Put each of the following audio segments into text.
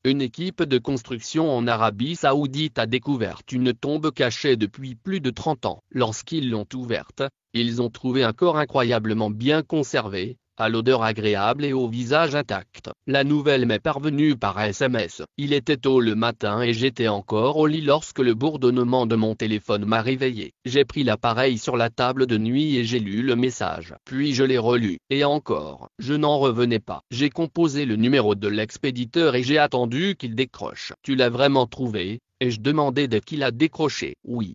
Une équipe de construction en Arabie Saoudite a découvert une tombe cachée depuis plus de 30 ans. Lorsqu'ils l'ont ouverte, ils ont trouvé un corps incroyablement bien conservé, à l'odeur agréable et au visage intact. La nouvelle m'est parvenue par SMS. Il était tôt le matin et j'étais encore au lit lorsque le bourdonnement de mon téléphone m'a réveillé. J'ai pris l'appareil sur la table de nuit et j'ai lu le message. Puis je l'ai relu. Et encore, je n'en revenais pas. J'ai composé le numéro de l'expéditeur et j'ai attendu qu'il décroche. Tu l'as vraiment trouvé? Ai-je demandé dès qu'il a décroché. Oui,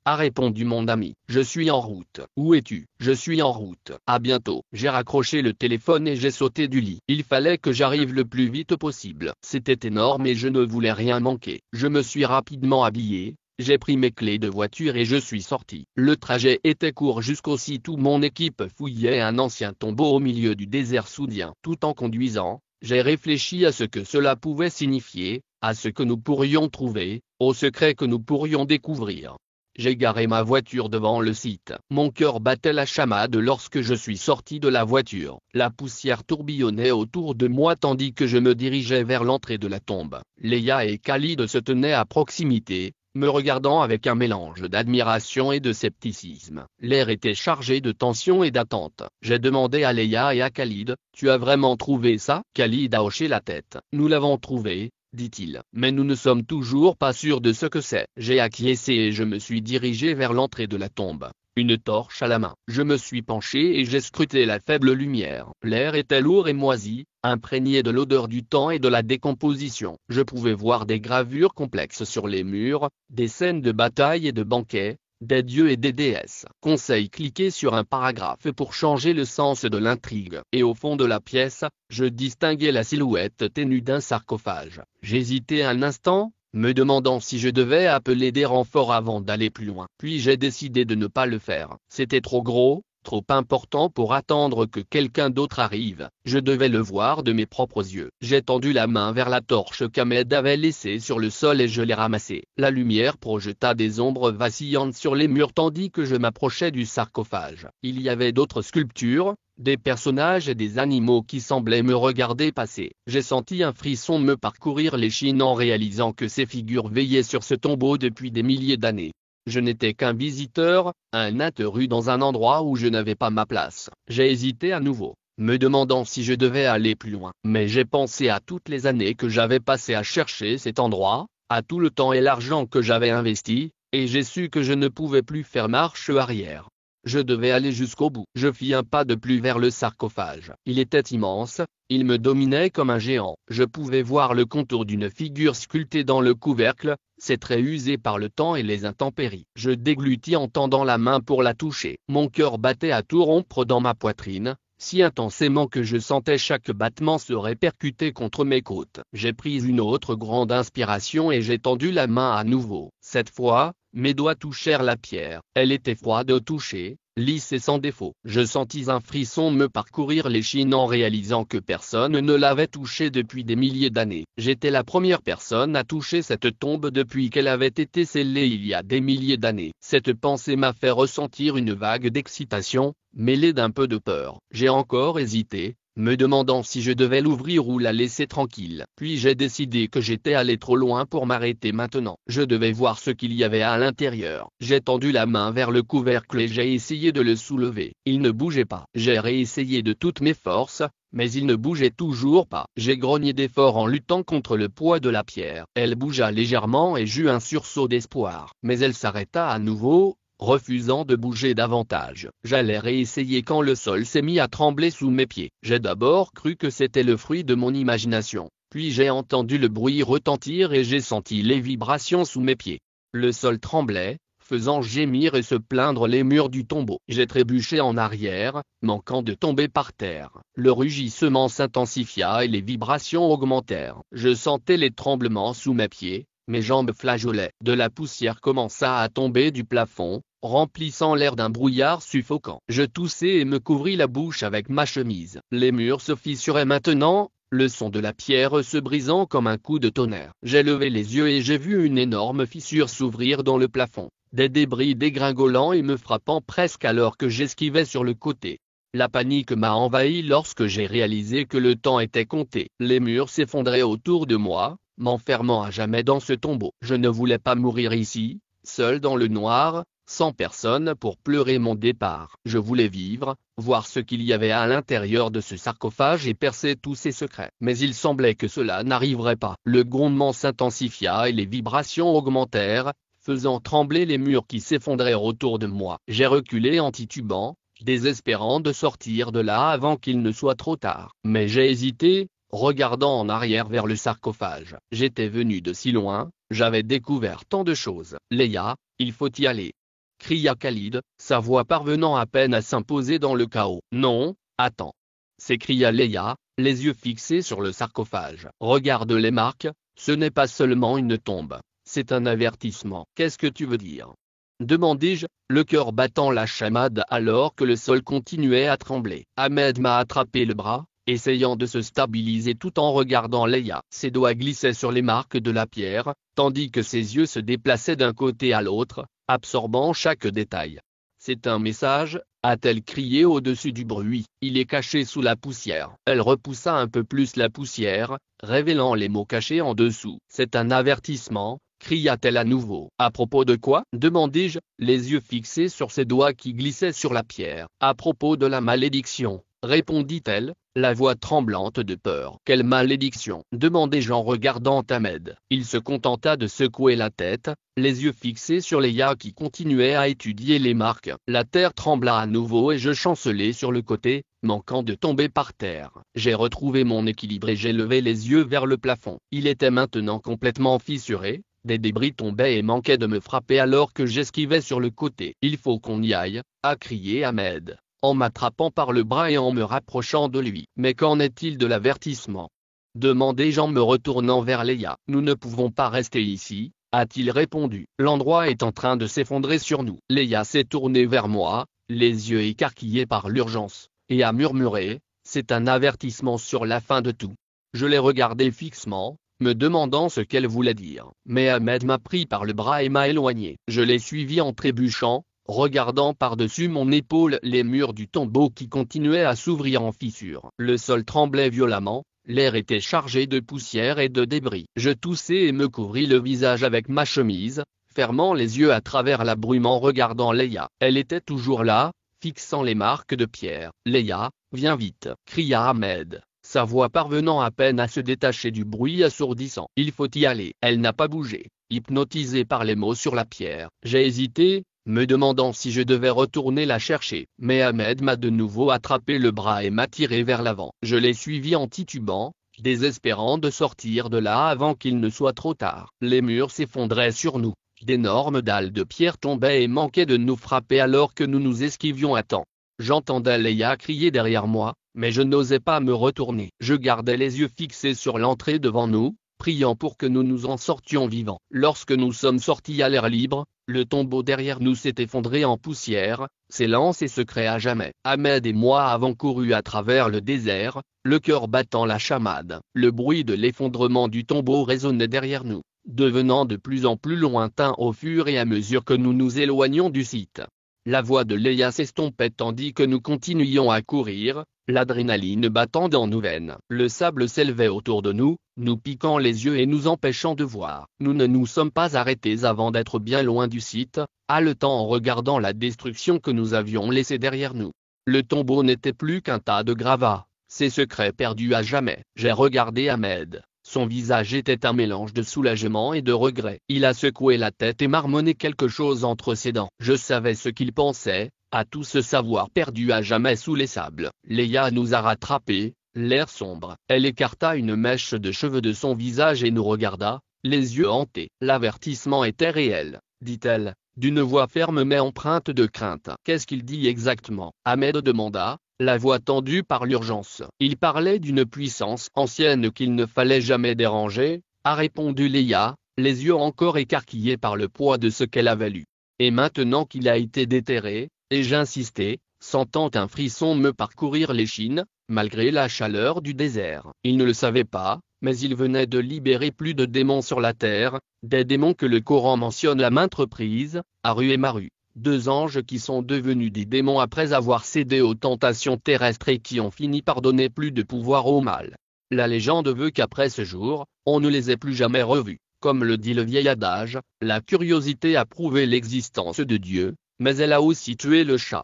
a répondu mon ami. Je suis en route. Où es-tu? Je suis en route. À bientôt. J'ai raccroché le téléphone et j'ai sauté du lit. Il fallait que j'arrive le plus vite possible. C'était énorme et je ne voulais rien manquer. Je me suis rapidement habillé. J'ai pris mes clés de voiture et je suis sorti. Le trajet était court jusqu'au site où mon équipe fouillait un ancien tombeau au milieu du désert saoudien. Tout en conduisant, j'ai réfléchi à ce que cela pouvait signifier, à ce que nous pourrions trouver, aux secrets que nous pourrions découvrir. J'ai garé ma voiture devant le site. Mon cœur battait la chamade lorsque je suis sorti de la voiture. La poussière tourbillonnait autour de moi tandis que je me dirigeais vers l'entrée de la tombe. Léa et Khalid se tenaient à proximité, me regardant avec un mélange d'admiration et de scepticisme. L'air était chargé de tension et d'attente. J'ai demandé à Léa et à Khalid, « Tu as vraiment trouvé ça ?» Khalid a hoché la tête. « Nous l'avons trouvé, » dit-il. Mais nous ne sommes toujours pas sûrs de ce que c'est. J'ai acquiescé et je me suis dirigé vers l'entrée de la tombe, une torche à la main. Je me suis penché et j'ai scruté la faible lumière. L'air était lourd et moisi, imprégné de l'odeur du temps et de la décomposition. Je pouvais voir des gravures complexes sur les murs, des scènes de bataille et de banquets, des dieux et des déesses. Conseil: cliquez sur un paragraphe pour changer le sens de l'intrigue. Et au fond de la pièce, je distinguais la silhouette ténue d'un sarcophage. J'hésitais un instant, me demandant si je devais appeler des renforts avant d'aller plus loin. Puis j'ai décidé de ne pas le faire. C'était trop gros, trop important pour attendre que quelqu'un d'autre arrive. Je devais le voir de mes propres yeux. J'ai tendu la main vers la torche qu'Ahmed avait laissée sur le sol et je l'ai ramassée. La lumière projeta des ombres vacillantes sur les murs tandis que je m'approchais du sarcophage. Il y avait d'autres sculptures, des personnages et des animaux qui semblaient me regarder passer. J'ai senti un frisson me parcourir l'échine en réalisant que ces figures veillaient sur ce tombeau depuis des milliers d'années. Je n'étais qu'un visiteur, un intrus dans un endroit où je n'avais pas ma place. J'ai hésité à nouveau, me demandant si je devais aller plus loin. Mais j'ai pensé à toutes les années que j'avais passées à chercher cet endroit, à tout le temps et l'argent que j'avais investi, et j'ai su que je ne pouvais plus faire marche arrière. Je devais aller jusqu'au bout. Je fis un pas de plus vers le sarcophage. Il était immense, il me dominait comme un géant. Je pouvais voir le contour d'une figure sculptée dans le couvercle, ses traits usés par le temps et les intempéries. Je déglutis en tendant la main pour la toucher. Mon cœur battait à tout rompre dans ma poitrine, si intensément que je sentais chaque battement se répercuter contre mes côtes. J'ai pris une autre grande inspiration et j'ai tendu la main à nouveau. Cette fois, mes doigts touchèrent la pierre. Elle était froide au toucher, lisse et sans défaut. Je sentis un frisson me parcourir l'échine en réalisant que personne ne l'avait touchée depuis des milliers d'années. J'étais la première personne à toucher cette tombe depuis qu'elle avait été scellée il y a des milliers d'années. Cette pensée m'a fait ressentir une vague d'excitation, mêlée d'un peu de peur. J'ai encore hésité, me demandant si je devais l'ouvrir ou la laisser tranquille. Puis j'ai décidé que j'étais allé trop loin pour m'arrêter maintenant. Je devais voir ce qu'il y avait à l'intérieur. J'ai tendu la main vers le couvercle et j'ai essayé de le soulever. Il ne bougeait pas. J'ai réessayé de toutes mes forces, mais il ne bougeait toujours pas. J'ai grogné d'effort en luttant contre le poids de la pierre. Elle bougea légèrement et j'eus un sursaut d'espoir. Mais elle s'arrêta à nouveau, refusant de bouger davantage. J'allais réessayer quand le sol s'est mis à trembler sous mes pieds. J'ai d'abord cru que c'était le fruit de mon imagination. Puis j'ai entendu le bruit retentir et j'ai senti les vibrations sous mes pieds. Le sol tremblait, faisant gémir et se plaindre les murs du tombeau. J'ai trébuché en arrière, manquant de tomber par terre. Le rugissement s'intensifia et les vibrations augmentèrent. Je sentais les tremblements sous mes pieds. Mes jambes flageolaient. De la poussière commença à tomber du plafond, remplissant l'air d'un brouillard suffocant. Je toussai et me couvris la bouche avec ma chemise. Les murs se fissuraient maintenant, le son de la pierre se brisant comme un coup de tonnerre. J'ai levé les yeux et j'ai vu une énorme fissure s'ouvrir dans le plafond. Des débris dégringolant et me frappant presque alors que j'esquivais sur le côté. La panique m'a envahi lorsque j'ai réalisé que le temps était compté. Les murs s'effondraient autour de moi, m'enfermant à jamais dans ce tombeau. Je ne voulais pas mourir ici, seul dans le noir, sans personne pour pleurer mon départ. Je voulais vivre, voir ce qu'il y avait à l'intérieur de ce sarcophage et percer tous ses secrets. Mais il semblait que cela n'arriverait pas. Le grondement s'intensifia et les vibrations augmentèrent, faisant trembler les murs qui s'effondrèrent autour de moi. J'ai reculé en titubant, désespérant de sortir de là avant qu'il ne soit trop tard. Mais j'ai hésité, regardant en arrière vers le sarcophage. J'étais venu de si loin, j'avais découvert tant de choses. Leia, il faut y aller, cria Khalid, sa voix parvenant à peine à s'imposer dans le chaos. Non, attends, s'écria Leia, les yeux fixés sur le sarcophage. Regarde les marques, ce n'est pas seulement une tombe, c'est un avertissement. Qu'est-ce que tu veux dire? Demandai-je, le cœur battant la chamade alors que le sol continuait à trembler. Ahmed m'a attrapé le bras, essayant de se stabiliser tout en regardant Leia. Ses doigts glissaient sur les marques de la pierre, tandis que ses yeux se déplaçaient d'un côté à l'autre, absorbant chaque détail. C'est un message, a-t-elle crié au-dessus du bruit. Il est caché sous la poussière. Elle repoussa un peu plus la poussière, révélant les mots cachés en dessous. C'est un avertissement, cria-t-elle à nouveau. À propos de quoi? Demandai-je, les yeux fixés sur ses doigts qui glissaient sur la pierre. À propos de la malédiction, répondit-elle, la voix tremblante de peur. Quelle malédiction? Demandai-je en regardant Ahmed. Il se contenta de secouer la tête, les yeux fixés sur Leia qui continuait à étudier les marques. La terre trembla à nouveau et je chancelai sur le côté, manquant de tomber par terre. J'ai retrouvé mon équilibre et j'ai levé les yeux vers le plafond. Il était maintenant complètement fissuré. Des débris tombaient et manquaient de me frapper alors que j'esquivais sur le côté. Il faut qu'on y aille, a crié Ahmed, en m'attrapant par le bras et en me rapprochant de lui. Mais qu'en est-il de l'avertissement? Demandai-je en me retournant vers Leia. Nous ne pouvons pas rester ici, a-t-il répondu. L'endroit est en train de s'effondrer sur nous. Leia s'est tournée vers moi, les yeux écarquillés par l'urgence, et a murmuré, c'est un avertissement sur la fin de tout. Je l'ai regardée fixement, me demandant ce qu'elle voulait dire. Mais Ahmed m'a pris par le bras et m'a éloigné. Je l'ai suivi en trébuchant, regardant par-dessus mon épaule les murs du tombeau qui continuaient à s'ouvrir en fissures. Le sol tremblait violemment, l'air était chargé de poussière et de débris. Je toussai et me couvris le visage avec ma chemise, fermant les yeux à travers la brume en regardant Leia. Elle était toujours là, fixant les marques de pierre. Leia, viens vite, cria Ahmed, sa voix parvenant à peine à se détacher du bruit assourdissant. Il faut y aller. Elle n'a pas bougé, hypnotisée par les mots sur la pierre. J'ai hésité, me demandant si je devais retourner la chercher. Mais Ahmed m'a de nouveau attrapé le bras et m'a tiré vers l'avant. Je l'ai suivi en titubant, désespérant de sortir de là avant qu'il ne soit trop tard. Les murs s'effondraient sur nous. D'énormes dalles de pierre tombaient et manquaient de nous frapper alors que nous nous esquivions à temps. J'entendais Leia crier derrière moi, mais je n'osais pas me retourner. Je gardais les yeux fixés sur l'entrée devant nous, priant pour que nous nous en sortions vivants. Lorsque nous sommes sortis à l'air libre, le tombeau derrière nous s'est effondré en poussière, scellant ses secrets à jamais. Ahmed et moi avons couru à travers le désert, le cœur battant la chamade. Le bruit de l'effondrement du tombeau résonnait derrière nous, devenant de plus en plus lointain au fur et à mesure que nous nous éloignions du site. La voix de Leia s'estompait tandis que nous continuions à courir, l'adrénaline battant dans nos veines. Le sable s'élevait autour de nous, nous piquant les yeux et nous empêchant de voir. Nous ne nous sommes pas arrêtés avant d'être bien loin du site, haletant en regardant la destruction que nous avions laissée derrière nous. Le tombeau n'était plus qu'un tas de gravats, ses secrets perdus à jamais. J'ai regardé Ahmed. Son visage était un mélange de soulagement et de regret. Il a secoué la tête et marmonné quelque chose entre ses dents. Je savais ce qu'il pensait, à tout ce savoir perdu à jamais sous les sables. Leia nous a rattrapés, l'air sombre. Elle écarta une mèche de cheveux de son visage et nous regarda, les yeux hantés. L'avertissement était réel, dit-elle, d'une voix ferme mais empreinte de crainte. Qu'est-ce qu'il dit exactement? Ahmed demanda, la voix tendue par l'urgence. Il parlait d'une puissance ancienne qu'il ne fallait jamais déranger, a répondu Leia, les yeux encore écarquillés par le poids de ce qu'elle avait lu. Et maintenant qu'il a été déterré, et j'insistais, sentant un frisson me parcourir l'échine, malgré la chaleur du désert. Il ne le savait pas, mais il venait de libérer plus de démons sur la terre, des démons que le Coran mentionne à maintes reprises, Haru et Maru. Deux anges qui sont devenus des démons après avoir cédé aux tentations terrestres et qui ont fini par donner plus de pouvoir au mal. La légende veut qu'après ce jour, on ne les ait plus jamais revus. Comme le dit le vieil adage, la curiosité a prouvé l'existence de Dieu, mais elle a aussi tué le chat.